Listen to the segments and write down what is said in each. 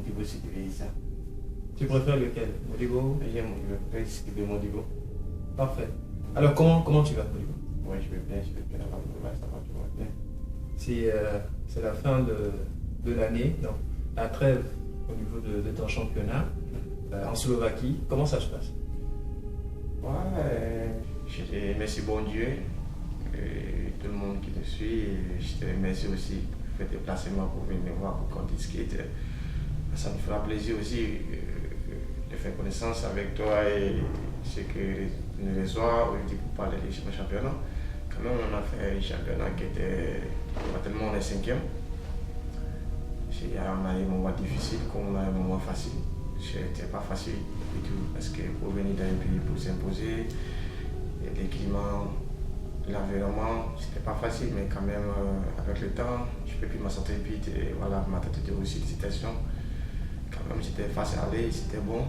Modibo Sidibé ça. Tu préfères lequel? Modibo? J'aime Sidibé Modibo. Parfait. Alors comment tu vas, Modibo? Ouais, je vais bien, ça va, tu vois bien. C'est la fin de l'année, donc la trêve au niveau de ton championnat en Slovaquie. Comment ça se passe? Ouais, je te remercie bon Dieu, et tout le monde qui te suit. Et je te remercie aussi pour faire déplacement pour venir voir pour qu'on discute. Ça me fera plaisir aussi de faire connaissance avec toi et ce que nous reçoit aujourd'hui pour parler du championnat. Quand même, on a fait un championnat qui était tellement on est cinquième. On a eu un moment difficile comme on a eu un moment facile. C'était pas facile du tout parce que pour venir dans un pays pour s'imposer, les climats, l'environnement, c'était pas facile, mais quand même avec le temps, je peux plus m'en sortir vite et voilà, ma tête était aussi de citation. Quand même, j'étais face à aller, c'était bon.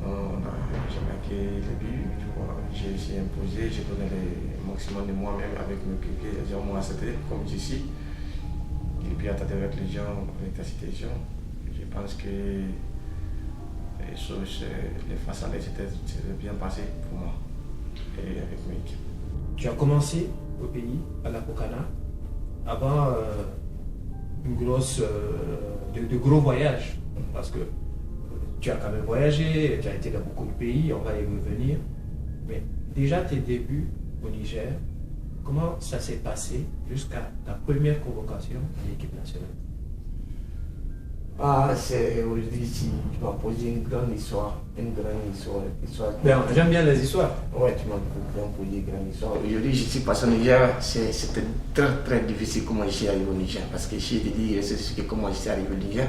J'ai marqué le but, j'ai essayé d'imposer, j'ai donné le maximum de moi-même avec mes coéquipiers, c'est-à-dire moi c'était comme ici. Et puis attendre avec les gens, avec la situation. Je pense que les choses, les face à l'aide, c'était bien passé pour moi et avec mes équipes. Tu as commencé au pays, à la Pocana, avant de gros voyages, parce que tu as quand même voyagé, tu as été dans beaucoup de pays, on va y revenir. Mais déjà tes débuts au Niger, comment ça s'est passé jusqu'à ta première convocation à l'équipe nationale? C'est aujourd'hui, si tu m'as posé une grande histoire. Ben, j'aime bien les histoires. Ouais, tu m'as posé une grande histoire. Aujourd'hui, je suis passé au Niger, c'était très difficile comment je suis arrivé au Niger. Parce que je t'ai dit, c'est comment je suis arrivé au Niger.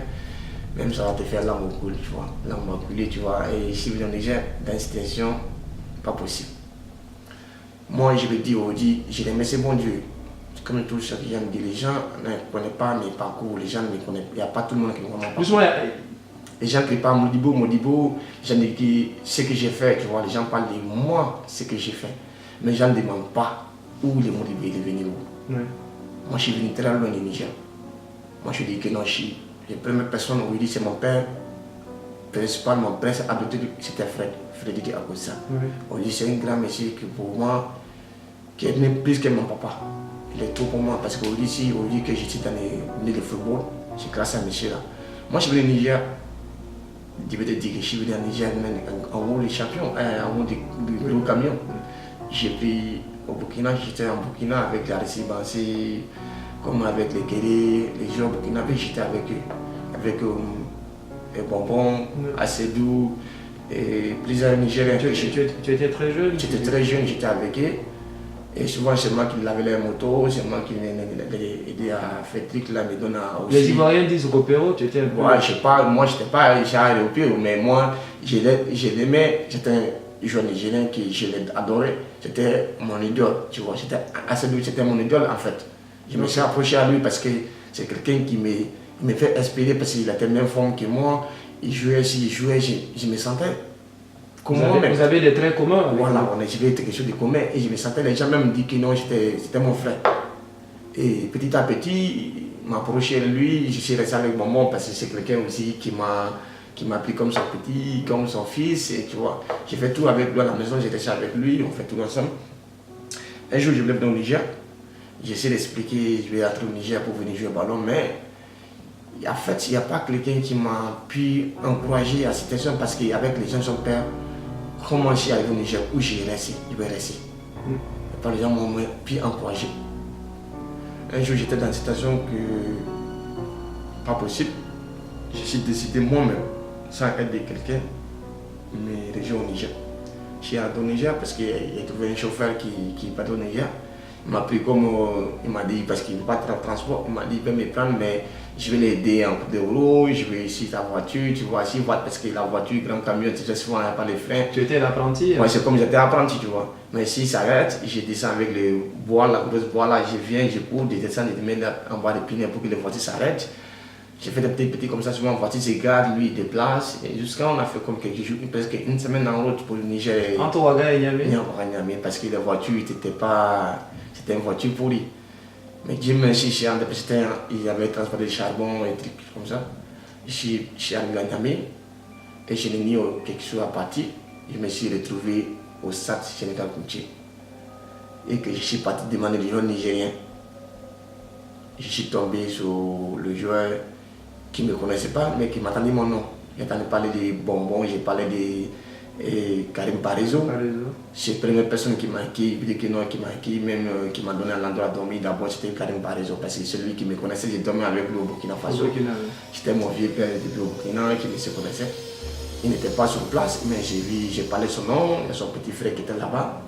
Même ça va te faire l'âme au coule, tu vois. L'âme va couler, tu vois. Et je suis venu au Niger dans une situation pas possible. Moi, je vais dire aujourd'hui, je remercie bon Dieu. Comme tout ce que j'aime dire, les gens ne connaissent pas mes parcours, les gens ne me connaissent pas. Il n'y a pas tout le monde qui me connaît. Les gens qui parlent Modibo, les gens disent ce que j'ai fait, tu vois. Les gens parlent de moi, ce que j'ai fait. Mais les gens ne demandent pas où le Modibo est devenu. Oui. Moi, je suis venu très loin du Niger. Moi, je dis que non, je suis la première personne où il dit c'est mon père. Principal, mon père adopté, c'était Frédéric Akossa. Oui. On dit c'est un grand monsieur qui pour moi, qui est plus que mon papa. Il est trop pour moi parce qu'aujourd'hui, si on dit que je suis dans le milieu de football, c'est grâce à monsieur là. Moi, je suis venu au Niger. Je vais te dire que je suis venu au Niger en haut des champions, en haut des gros camions. J'ai pris au Burkina, j'étais en Burkina avec la Récibancé, comme avec les Kéré, les gens burkinabés, j'étais avec eux. Avec Bonbon, Assedou et plusieurs Nigériens. Tu étais très jeune? J'étais très jeune, j'étais avec eux. Et souvent, c'est moi qui lavais les motos, c'est moi qui les aidé à faire des trucs là, me donne aussi. Les Ivoiriens disent Ropero, tu étais un peu. Ouais, je sais pas, moi, j'étais pas Ropero, mais moi, je l'aimais, j'étais un jeune Nigérien que je l'adorais. C'était mon idole, tu vois. C'était mon idole en fait. Je me suis approché à lui parce que c'est quelqu'un qui me fait inspirer parce qu'il a la même forme que moi. Il jouait, je me sentais. Vous avez des traits communs? Voilà, on a quelque chose de commun et je me sentais, les gens même me disent que non, c'était mon frère. Et petit à petit, m'approcher de lui, je suis resté avec maman parce que c'est quelqu'un aussi qui m'a pris comme son petit, comme son fils, et tu vois. J'ai fait tout avec lui à la maison, j'étais resté avec lui, on fait tout ensemble. Un jour, je voulais venir au Niger, j'essaie d'expliquer, je vais entrer au Niger pour venir jouer au ballon, mais en fait, il n'y a pas quelqu'un qui m'a pu encourager à cette situation parce qu'avec les gens, son père, comment je suis arrivé au Niger, où j'ai resté, je vais rester. Les gens m'ont pu encourager. Un jour, j'étais dans une situation que, pas possible, je suis décidé moi-même, sans aide de quelqu'un, de me rejoindre au Niger. Je suis allé au Niger parce qu'il a trouvé un chauffeur qui est parti au Niger. Il m'a pris comme, il m'a dit, parce qu'il ne veut pas de transport, il m'a dit, il peut me prendre, mais je vais l'aider en coup d'euros, je vais ici ta voiture, tu vois, parce que la voiture, grand camion, tu sais, souvent, il n'y a pas les freins. Tu étais l'apprenti? Oui, c'est comme j'étais apprenti, tu vois. Mais s'il s'arrête, je descends avec le bois, la grosse bois là, je viens, je cours, je descends, je mets en bas des pneus pour que les voitures s'arrêtent. J'ai fait des petits comme ça, souvent, la voiture se garde, lui, il déplace. Et jusqu'à on a fait comme quelques jours, presque une semaine en route pour le Niger. Entre Ouaga et Niamey? Parce que les voitures, c'était une voiture pourrie. Mais Dieu merci, il avait transporté du charbon et des trucs comme ça. je suis arrivé à Niamey et je n'ai mis quelque chose à partir. Je me suis retrouvé au stade Sénégal Koutié et que je suis parti demander le joueur nigérien. Je suis tombé sur le joueur qui ne me connaissait pas mais qui m'attendait mon nom. J'entendais parler des bonbons, j'ai parlé de Karim Parezo. C'est la première personne qui m'a acquis, même qui m'a donné un endroit à dormir. D'abord c'était Karim Parezo parce que celui qui me connaissait, j'ai dormi avec lui au Burkina Faso. C'était mon vieux père depuis au Burkina qui me connaissait. Il n'était pas sur place, mais j'ai parlé son nom, il y a son petit frère qui était là-bas,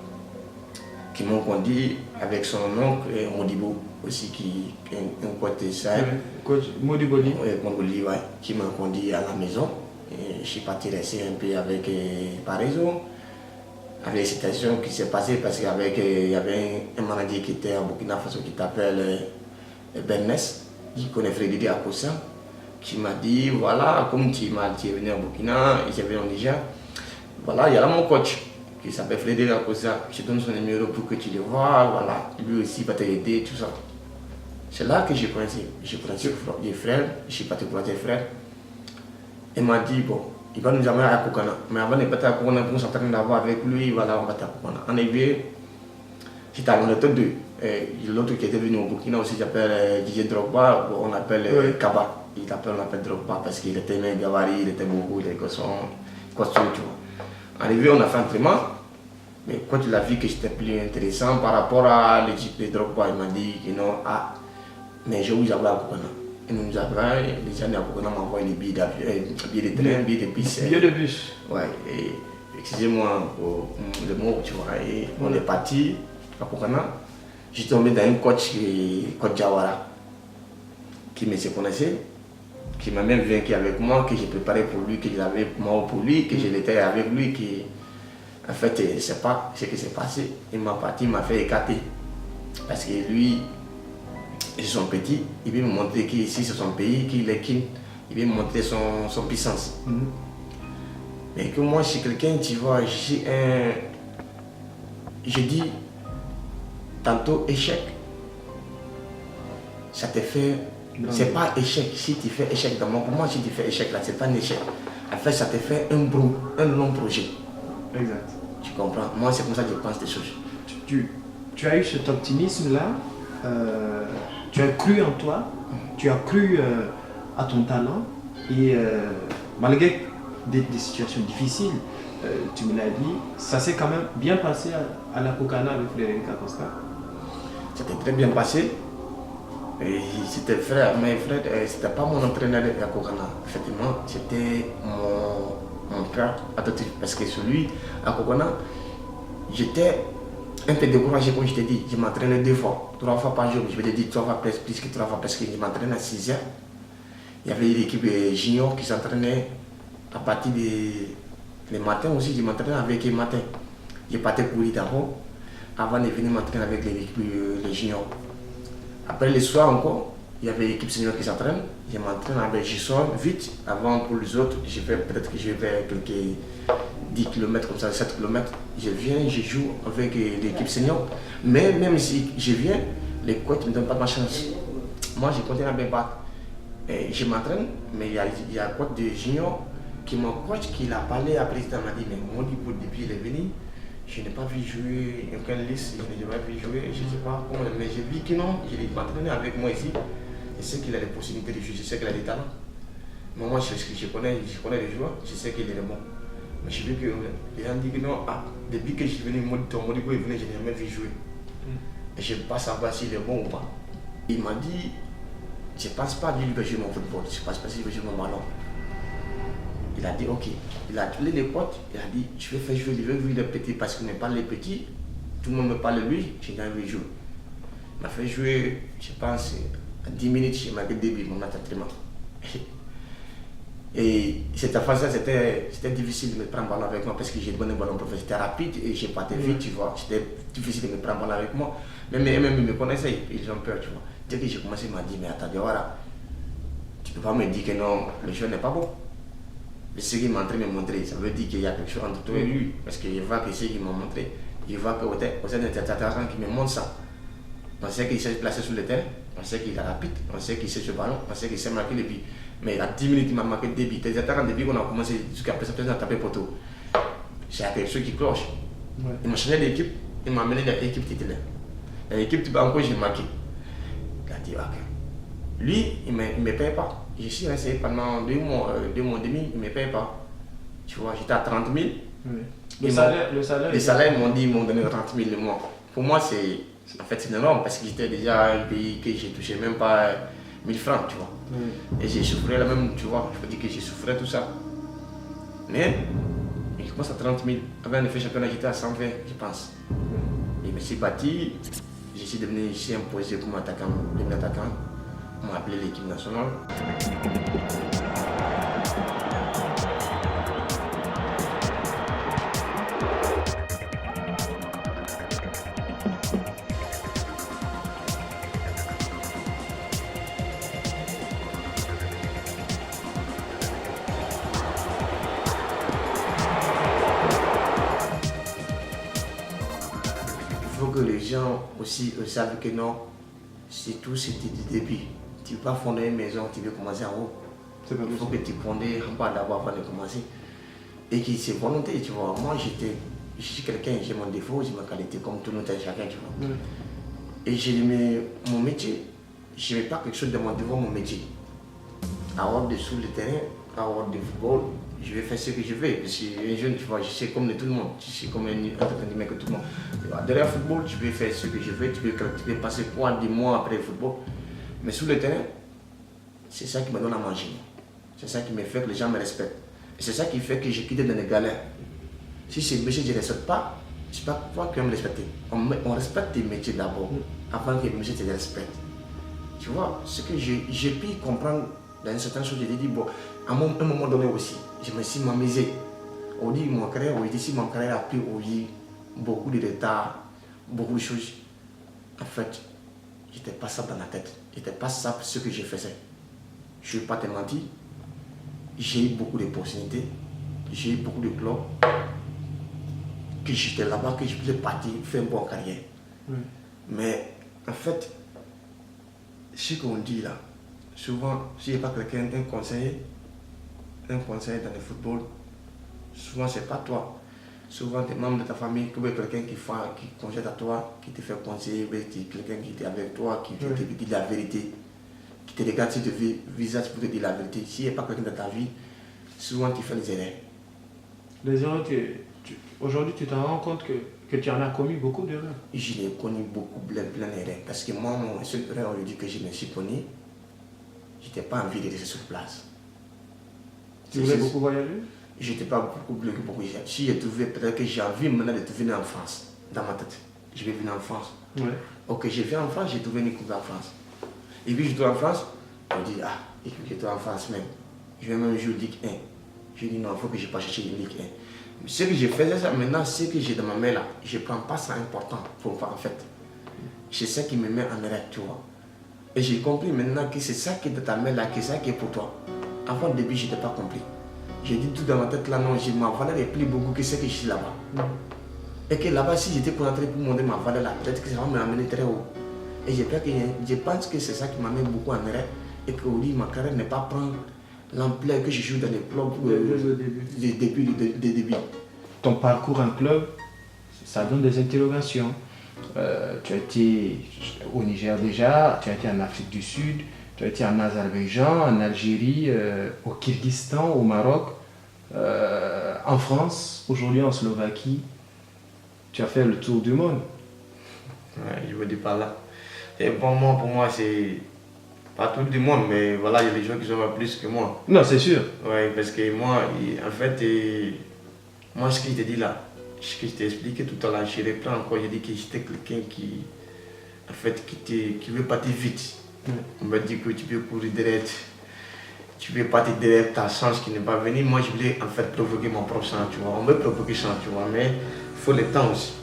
qui m'ont conduit avec son oncle Modibo aussi, qui est un côté ça. Coach Modiboli. Oui, Modibo, ouais, qui m'a conduit à la maison. Et je suis parti rester un peu avec Parezo, avec les situations qui s'est passées parce qu'il y avait un manager qui était à Burkina Faso qui s'appelle Bernès, qui connaît Frédéric Akossa, qui m'a dit voilà, comme tu es venu à Burkina et tu es venu au Niger, voilà, il y a là mon coach qui s'appelle Frédéric Akossa, je te donne son numéro pour que tu le vois, voilà, lui aussi va t'aider, tout ça. C'est là que j'ai commencé les frères, je suis parti pour les frères. Il m'a dit, bon, il va nous amener à Kokana. Mais avant de partir à Kokana, pour s'entraîner d'abord avec lui, voilà, on va partir à Kokana. En effet, j'étais à l'honneur deux. L'autre qui était venu au Burkina aussi, s'appelle Didier Drogba, on appelle Kaba. On appelle Drogba parce qu'il était un gabarit, il était beaucoup, il était costaud, tu vois. En effet, on a fait un entraînement. Mais quand il a vu que j'étais plus intéressant par rapport à l'équipe de Drogba, il m'a dit que non, mais je vous avais à Kokana. Et nous avons, les gens à Kokana m'ont envoyé les billets d'avion, billets de train, billets de bus. Billets de bus. Ouais, et excusez-moi pour le mot, tu vois. Et on est parti à Kokana. J'ai tombé dans un coach Jawara, qui me connaissait, qui m'a même vaincu avec moi, que j'ai préparé pour lui, que j'avais moi pour lui, que je l'étais avec lui, qui en fait, je ne sais pas ce qui s'est passé. Il m'a fait écarter. Parce que lui, c'est son petit, il veut me montrer qu'ici c'est son pays, qu'il est king, il veut me montrer son puissance. Mais que moi je suis quelqu'un, tu vois, je dis tantôt échec, ça te fait, c'est pas échec, si tu fais échec pour moi si tu fais échec là, c'est pas un échec. En fait ça te fait un long projet. Exact. Tu comprends? Moi c'est comme ça que je pense des choses. Tu as eu cet optimisme là, tu as cru en toi, tu as cru à ton talent et malgré des situations difficiles, tu me l'as dit, ça s'est quand même bien passé à la Kokana avec Frédéric Akossa. C'était très bien passé. C'était mes frères, c'était pas mon entraîneur à Kokana, effectivement, c'était mon père adoptif parce que celui à Kokana, j'étais un peu découragé comme je t'ai dit, je m'entraînais 2 fois, 3 fois par jour, je vais te dire 3 fois plus que 3 fois parce que je m'entraînais à 6 heures. Il y avait l'équipe junior qui s'entraînait à partir des matins aussi, je m'entraînais avec les matins. Je partais courir d'abord avant de venir m'entraîner avec l'équipe junior. Après le soir encore, il y avait l'équipe senior qui s'entraîne, je m'entraîne avec, je sors vite avant pour les autres, peut-être que je vais quelques 10 km comme ça, 7 km, je viens, je joue avec l'équipe senior. Mais même si je viens, les coachs ne me donnent pas ma chance. Moi, je continue à me battre. Et je m'entraîne, mais il y a un coach de junior qui m'a coach, qui l'a parlé après, il m'a dit, mais moi, depuis il est venu, je n'ai pas vu jouer aucune liste, je n'ai pas vu jouer, je ne sais pas comment, mais j'ai vu que non, il m'entraîne avec moi ici. Je sais qu'il a les possibilités de jouer, je sais qu'il a des talents. Mais moi, je connais les joueurs, je sais qu'il est bon. Mais je veux que les gens disent que non, depuis que je suis venu, Modibo est venu, je n'ai jamais vu jouer. Et je ne sais pas savoir s'il est bon ou pas. Il m'a dit, je ne pense pas que lui veut jouer mon football, je ne pense pas qu'il veut jouer mon ballon. Il a dit ok, il a appelé les potes, il a dit je vais faire jouer, il veut jouer les petits parce qu'il ne parle les petits, tout le monde me parle de lui, j'ai envie de jouer. Il m'a fait jouer, je pense, à 10 minutes, il m'a dit début, mon entraînement. Et cette phase-là, c'était difficile de me prendre ballon avec moi parce que j'ai donné un ballon professionnel, c'était rapide et j'ai parti vite, tu vois. C'était difficile de me prendre ballon avec moi. Même ils me connaissaient, ils ont peur, tu vois. Dès que j'ai commencé, il m'a dit, mais attends, voilà, tu ne peux pas me dire que non, le jeu n'est pas bon. Mais ce qu'il m'a en train de me montrer, ça veut dire qu'il y a quelque chose entre toi et lui. Parce qu'il voit que ce qu'il m'a montré, il voit que c'est un attaquant qui me montre ça. On sait qu'il sait se placer sur le terrain, on sait qu'il est rapide, on sait qu'il sait se ballon, on sait qu'il sait marquer les buts. Mais à 10 minutes, il m'a marqué le débit. Les attaquants, depuis qu'on a commencé, jusqu'à présent, on a tapé poteau. J'ai quelque chose qui cloche. Ouais. Il m'a changé d'équipe, il m'a amené dans l'équipe titulaire. Dans l'équipe, encore, j'ai marqué. Il a dit, ok. Lui, il ne me paye pas. Je suis resté pendant 2 mois et demi, il ne me paye pas. Tu vois, j'étais à 30 000. Oui. Les salaires, ils m'ont dit, ils m'ont donné 30 000 le mois. Pour moi, c'est énorme parce que j'étais déjà un pays que j'ai touché même pas 1000 francs, tu vois. Oui. Et j'ai souffert là même, tu vois, je peux dire que j'ai souffert tout ça. Mais, il commence à 30 000. Avant de faire championnat, j'étais à 120, je pense. Et je me suis battu, je suis devenu ici imposé comme attaquant, devenu attaquant. On m'a appelé l'équipe nationale. Il faut que les gens aussi savent que non, c'est tout, c'était du début. Tu ne peux pas fonder une maison, tu veux commencer en haut. C'est pas Il faut que possible. tu fondes en bas d'abord avant de commencer. Et que c'est volonté, tu vois. Moi, je suis quelqu'un, j'ai mon défaut, j'ai ma qualité, comme tout le monde, chacun, tu vois. Oui. Et j'ai aimé mon métier. Je n'aimais pas quelque chose de devant mon métier. Avoir dessous le terrain, avoir du football, je vais faire ce que je veux. Je suis un jeune, tu vois, je sais comme de tout le monde. Je suis comme un entraîneur que tout le monde. Derrière le football, tu peux faire ce que je veux, tu peux passer quoi des mois après le football. Mais sur le terrain, c'est ça qui me donne à manger. C'est ça qui me fait que les gens me respectent. Et c'est ça qui fait que j'ai quitté dans les galères. Si ce métier, je ne respecte pas, c'est pas toi qui vas me respecter. On respecte tes métiers d'abord, avant que les métiers te respectent. Tu vois, ce que j'ai pu comprendre dans une certaine chose, j'ai dit, bon, à un moment donné aussi, je me suis m'amusé. On dit mon carrière, mon carrière a pris beaucoup de retard, beaucoup de choses. En fait, j'étais pas ça dans la tête. J'étais pas ça ce que je faisais. Je ne vais pas te mentir. J'ai eu beaucoup d'opportunités. J'ai eu beaucoup de clubs. Que j'étais là-bas, que je voulais partir, faire une bonne carrière. Oui. Mais en fait, ce qu'on dit là, souvent, s'il n'y a pas quelqu'un, un conseiller dans le football, souvent c'est pas toi. Souvent, des membres de ta famille, tu veux quelqu'un qui conseille à toi, qui te fait conseiller, quelqu'un qui est avec toi, qui te dit la vérité, qui te regarde sur le visage pour te dire la vérité. S'il n'y a pas quelqu'un dans ta vie, souvent tu fais des erreurs. Les erreurs, aujourd'hui, tu te rends compte que tu en as commis beaucoup d'erreurs. Je l'ai connu beaucoup, plein d'erreurs. Parce que moi, mon seul erreur aujourd'hui que je me suis connu, je n'étais pas envie de rester sur place. Tu voulais beaucoup voyager? Je n'étais pas beaucoup. Si je trouvais, peut-être que j'ai envie maintenant de venir en France, dans ma tête. Je vais venir en France. Ouais. Ok, je viens en France, j'ai trouvé une coupe en France. Et puis je suis en France, on dit, ah, écoute, je suis en France même. Je vais même jouer Ligue 1. Je dis non, il faut que je passe chercher une Ligue 1. Mais ce que je faisais ça maintenant, ce que j'ai dans ma main là, je ne prends pas ça important pour faire en fait. C'est ça qui me met en erreur, tu vois. Et j'ai compris maintenant que c'est ça qui est dans ta main là, que c'est ça qui est pour toi. Avant le début, je n'étais pas compris. J'ai dit tout dans ma tête là, non, ma valeur est plus beaucoup que ce que je suis là-bas. Et que là-bas, si j'étais concentré pour monter ma valeur là, peut-être que ça va m'amener très haut. Et je pense que c'est ça qui m'amène beaucoup en erreur. Et qu'aujourd'hui, ma carrière n'est pas prendre l'ampleur que je joue dans les clubs des débuts. Ton parcours en club, ça donne des interrogations. Tu as été au Niger déjà, tu as été en Afrique du Sud, tu as été en Azerbaïdjan, en Algérie, au Kyrgyzstan, au Maroc, en France, aujourd'hui en Slovaquie. Tu as fait le tour du monde. Ouais, je veux dire par là. Et bon, moi, pour moi, c'est pas tout le monde, mais voilà, il y a des gens qui sont plus que moi. Non, c'est sûr. Oui, parce que moi, en fait, moi, ce que je te dis là, ce que je t'ai expliqué tout à l'heure, je reprends encore, je dis que j'étais quelqu'un qui, en fait, qui veut partir vite. On me dit que tu peux courir derrière, tu peux partir derrière ta chance qui n'est pas venue. Moi, je voulais en fait provoquer mon propre chance, tu vois. On veut provoquer chance, tu vois, mais il faut le temps aussi.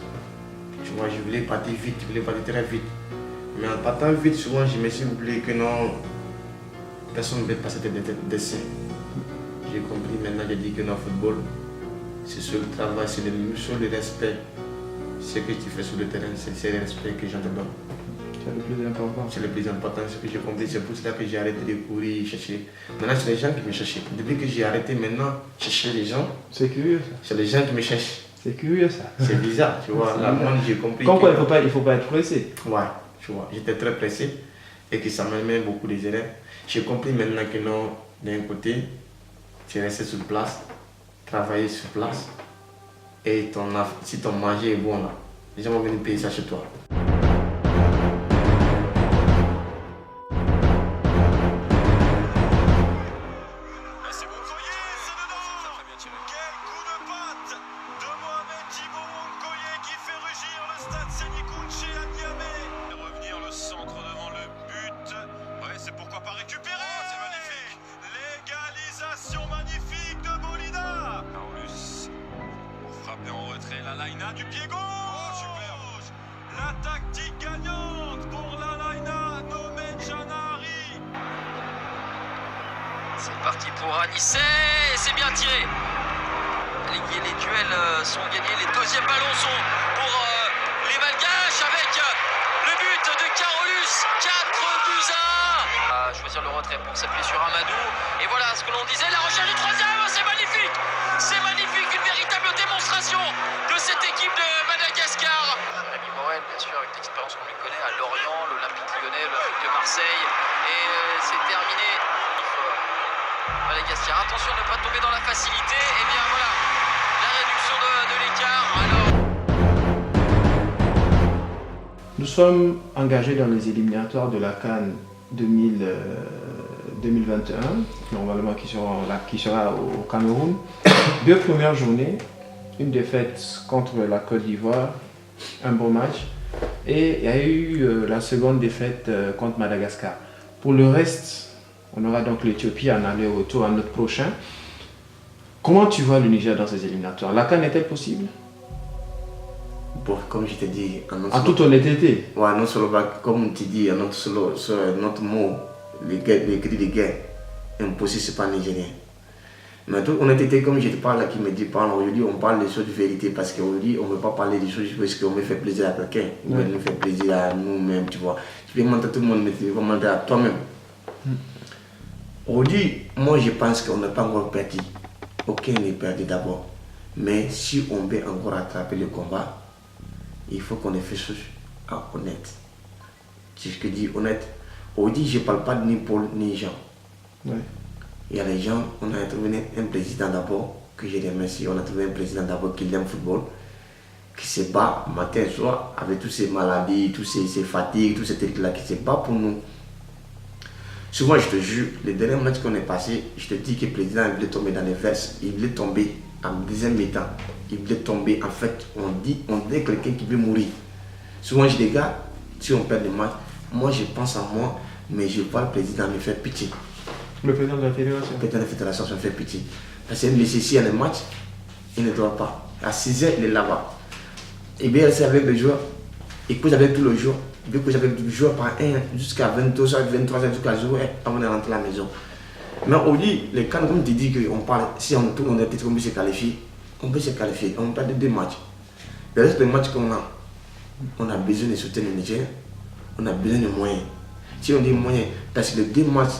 Tu vois, je voulais partir vite, je voulais partir très vite. Mais en partant vite, souvent, je me suis oublié que non, personne ne veut passer des dessins. J'ai compris, maintenant, j'ai dit que non, football, c'est sur le travail, c'est sur le respect. Ce que tu fais sur le terrain, c'est le respect que j'en te donne. C'est le plus important. C'est le plus important, ce que j'ai compris. C'est pour cela que j'ai arrêté de courir, chercher. Maintenant, c'est les gens qui me cherchent. Depuis que j'ai arrêté maintenant, chercher les gens, C'est curieux ça. c'est les gens qui me cherchent. C'est curieux ça. C'est bizarre, tu vois. C'est Là, bizarre. moi, j'ai compris. Comme que- quoi, il faut pas être pressé. Ouais, tu vois. J'étais très pressé et que ça m'a mis beaucoup des erreurs. J'ai compris maintenant que non, d'un côté, tu restes sur place, travailler sur place et si ton manger est bon là, les gens vont venir payer ça chez toi. C'est Moncoyer, c'est dedans. Quel coup de patte de Mohamed Thibaut Moncoyer qui fait rugir le stade Sénikounché à Niamey. Et revenir le centre devant le but. Ouais, c'est pourquoi pas récupérer. C'est magnifique. Légalisation magnifique de Bolida. Paulus pour frapper en retrait la Laina du pied gauche. Oh, superbe. La tactique gagnante pour la Laina nommée Janari. C'est parti pour Anissé, et c'est bien tiré. Les duels sont gagnés, les deuxièmes ballons sont pour les Malgaches avec le but de Carolus, 4 buts à 1. À choisir le retrait pour s'appuyer sur Amadou. Et voilà ce que l'on disait, la recherche du troisième, c'est magnifique. C'est magnifique, une véritable démonstration de cette équipe de Madagascar. Rémi Morel, bien sûr, avec l'expérience qu'on lui connaît à Lorient, l'Olympique Lyonnais, l'Olympique de Marseille. Et c'est terminé. Madagascar, attention de ne pas tomber dans la facilité, et bien voilà, la réduction de l'écart. Alors... Nous sommes engagés dans les éliminatoires de la CAN 2021, normalement qui sera au Cameroun. 2 premières journées, une défaite contre la Côte d'Ivoire, un bon match, et il y a eu la seconde défaite contre Madagascar. Pour le reste, on aura donc l'Éthiopie en aller-retour en notre prochain. Comment tu vois le Niger dans ces éliminatoires? La CAN est-elle possible? Bon, comme je t'ai dit, En toute honnêteté. Ouais, non seulement, comme tu dis, notre mot, les cris de guerre, impossible, c'est pas nigérien. Mais toute honnêteté, comme je te parle là, qui me dit, parle, aujourd'hui, on parle des choses de vérité parce qu'aujourd'hui, on ne veut pas parler des choses parce qu'on veut faire plaisir à quelqu'un. On veut nous faire plaisir à nous-mêmes, tu vois. Tu peux mentir à tout le monde, mais tu peux mentir à toi-même. Aujourd'hui, moi, je pense qu'on n'a pas encore perdu. Aucun n'est perdu d'abord. Mais si on veut encore attraper le combat, il faut qu'on ait fait chose honnête. C'est ce que je dis honnête. Aujourd'hui, je ne parle pas ni Paul ni Jean. Ouais. Il y a les gens, on a trouvé un président d'abord, que je remercie. On a trouvé un président d'abord qui aime le football, qui se bat matin et soir avec toutes ces maladies, toutes ces fatigues, tous ces trucs-là, qui se bat pour nous. Souvent, je te jure, les derniers matchs qu'on est passés, je te dis que le président il voulait tomber dans les vestes, il voulait tomber en deuxième mi-temps. Il voulait tomber, en fait, on dit quelqu'un qui veut mourir. Souvent, je dis, les gars, si on perd le match, moi je pense à moi, mais je vois le président me faire pitié. Le président de la fédération. Le président de la fédération me fait pitié. Parce qu'il me laisse ici à le match, il ne dort pas. À 6 h, il est là-bas. Il vient rester avec les joueurs, il cause avec tous les jours. Il cause avec les joueurs par un jusqu'à 22h, 23h, jusqu'à 0h avant de rentrer à la maison. Mais aujourd'hui, les cas, comme tu dis qu'on parle, si on tourne, on est peut-être qu'on peut se qualifier. On peut se qualifier, on perd 2 matchs. Le reste des matchs qu'on a, on a besoin de soutenir le Niger, on a besoin de moyens. Si on dit moyens, parce que les 2 matchs,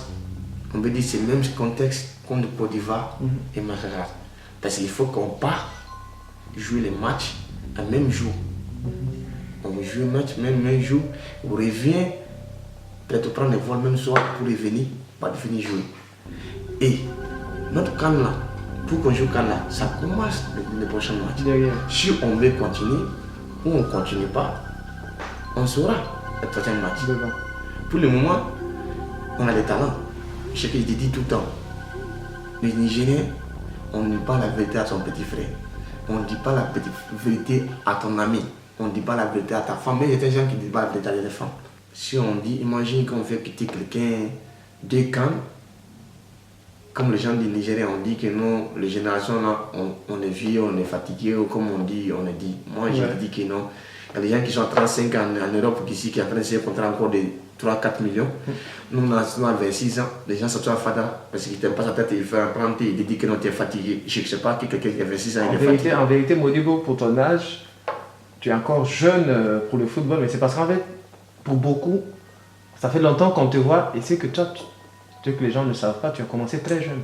on peut dire c'est le même contexte contre Côte d'Ivoire et Madagascar. Parce qu'il faut qu'on parte jouer les matchs à même jour. On joue le match même jour, on revient, peut-être prendre les vols même soir pour revenir, pas finir jouer. Et notre camp là, pour qu'on joue camp là, ça commence le prochain match. Derrière. Si on veut continuer ou on ne continue pas, on saura le prochain match. Devant. Pour le moment, on a des talents. Ce que je te dis tout le temps. Les Nigériens, on ne dit pas la vérité à son petit frère. On ne dit pas la petite vérité à ton ami. On ne dit pas la vérité à ta femme. Mais il y a des gens qui ne disent pas la vérité à des femmes. Si on dit, imagine qu'on fait quitter quelqu'un 2 camps, comme les gens du Nigeria ont dit que non, les générations là, on est vieux, on est fatigué, ou comme on dit, on est dit. Moi, je dis que non. Il y a des gens qui sont à 35 ans en Europe ici, qui sont en train de signer un contrat encore de 3-4 millions. Nous, on a 26 ans, les gens sont à Fada, parce qu'ils n'aiment pas sa tête, ils font apprendre, ils disent que non, tu es fatigué. Je ne sais pas que quelqu'un qui a 26 ans, il est fatigué. En vérité, Modibo, pour ton âge, tu es encore jeune pour le football, mais c'est parce qu'en fait, pour beaucoup, ça fait longtemps qu'on te voit et c'est que toi, ce que les gens ne savent pas, tu as commencé très jeune.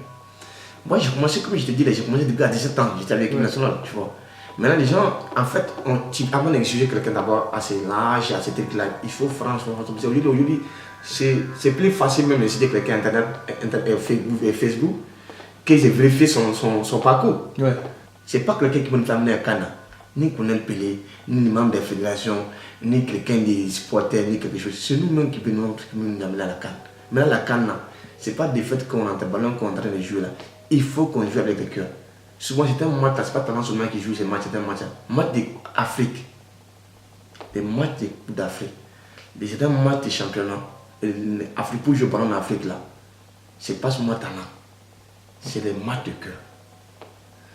Moi, j'ai commencé, comme je te dis, j'ai commencé depuis à 17 ans, j'étais avec l'équipe nationale, tu vois. Maintenant, les gens, en fait, avant d'exiger quelqu'un d'abord à cet âge, à cet truc-là, il faut franchement, aujourd'hui, c'est plus facile même d'exiger quelqu'un Facebook que de vérifier son parcours. Ouais. C'est pas quelqu'un qui peut nous amener à Cannes, ni Colonel Pelé, ni les membres des fédérations, ni quelqu'un des supporters, ni quelque chose. C'est nous-mêmes qui peut nous amener à la Cannes. Maintenant, la Cannes, c'est pas des faits qu'on a un ballon qu'on est en train de jouer là. Il faut qu'on joue avec le cœur. Souvent, c'est un match, c'est pas tellement seulement qui joue ces matchs, c'est un match d'Afrique. Des matchs de Coupe d'Afrique. C'est un match de championnat. L'Afrique, pour jouer pendant l'Afrique là, c'est pas seulement talent. C'est les matchs de cœur.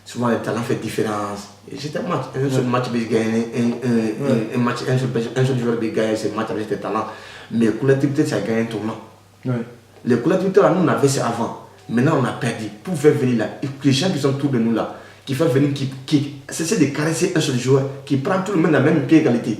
Souvent, le talent fait différence. Et c'est un match. Un seul match peut gagner, un seul joueur peut gagner ce match avec ses talents. Mais la collectivité, ça gagne un tournant. Ouais. Les collectivités, nous, on avait ça avant. Maintenant, on a perdu. Pour faire venir là, les gens qui sont autour de nous là, qui font venir, qui essaient de caresser un seul joueur, qui prend tout le monde à la même pied d'égalité.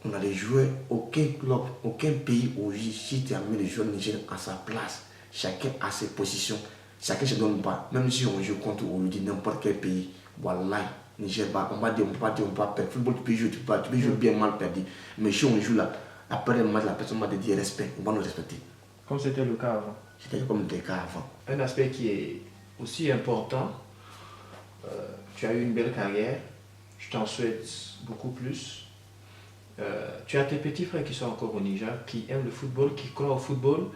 On a des joueurs, aucun club, aucun pays où si tu as mis les joueurs nigériens à sa place, chacun a ses positions, chacun ne se donne pas. Même si on joue contre aujourd'hui n'importe quel pays, voilà, Niger, on va dire, on va perdre. Le football, tu peux jouer bien mal perdu. Mais si on joue là, après le match, la personne va te dire respect, on va nous respecter. Comme c'était le cas avant. C'était comme le cas avant. Un aspect qui est aussi important, tu as eu une belle carrière, je t'en souhaite beaucoup plus. Tu as tes petits frères qui sont encore au Niger, qui aiment le football, qui croient au football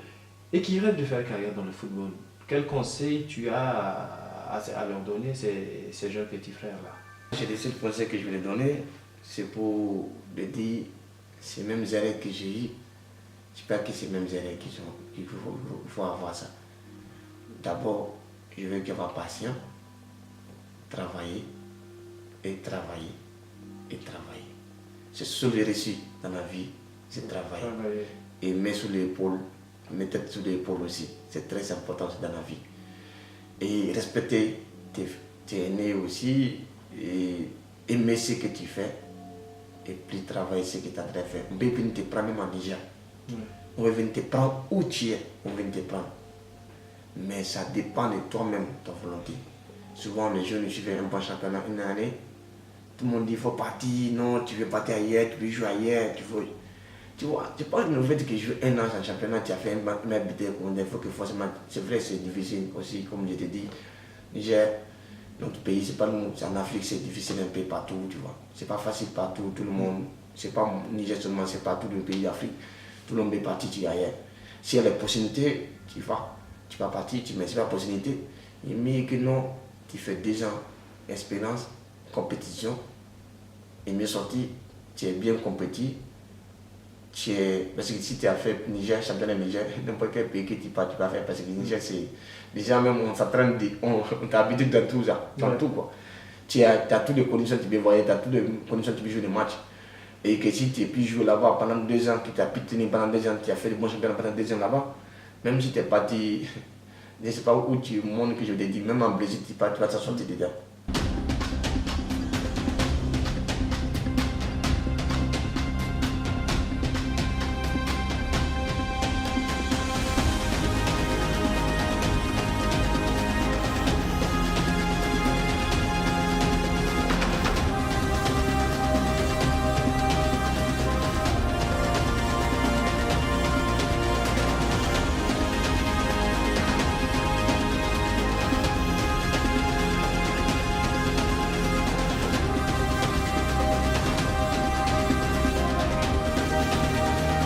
et qui rêvent de faire carrière dans le football. Quel conseil tu as à leur donner, ces jeunes petits frères-là? J'ai des seuls conseils que je vais les donner, c'est pour leur dire ces mêmes erreurs que j'ai eues. J'espère que c'est les mêmes erreurs qu'il faut avoir ça. D'abord, je veux qu'ils soient patients, travailler et travailler et travailler. C'est ce que j'ai reçu dans la vie, c'est travailler. Et mettre sur l'épaule, mettre tête sur l'épaule aussi. C'est très important dans la vie. Et respecter tes aînés aussi, et aimer ce que tu fais, et puis travailler ce que tu as déjà fait. On peut venir te prendre même en Niger. On va venir te prendre où tu es, on va venir te prendre. Mais ça dépend de toi-même, ta volonté. Souvent, les jeunes, je fais un bon championnat une année. Tout le monde dit il faut partir, non, tu veux partir ailleurs, tu veux jouer ailleurs, tu vois, tu parles de fait que je joue un an en championnat, tu as fait un match buté, il faut que forcément, c'est vrai, c'est difficile aussi, comme je te dis. Niger, notre pays, c'est pas nous, c'est en Afrique, c'est difficile un peu partout, tu vois. C'est pas facile partout, tout le monde, c'est pas Niger seulement, c'est partout le pays d'Afrique. Tout le monde est parti, tu es ailleurs. S'il y a les possibilités, tu vas partir, tu mets la possibilité. Il mieux que non, tu fais 2 ans d'expérience, compétition, et mieux sorti, tu es bien compétit. Parce que si tu as fait Niger, championnat Niger, n'importe quel pays que tu vas faire, parce que Niger, c'est déjà même, on s'entraîne, on t'a habitué dans tout ça, dans tout quoi. Tu as toutes les conditions, tu peux voyager, tu as toutes les conditions, tu peux jouer des matchs. Et que si tu as pu jouer là-bas pendant 2 ans, que tu as pu tenir pendant 2 ans, tu as fait de bons championnats pendant 2 ans là-bas, même si tu es parti, je ne sais pas où tu montres que je te dis, même en Brésil, tu vas te sortir dedans.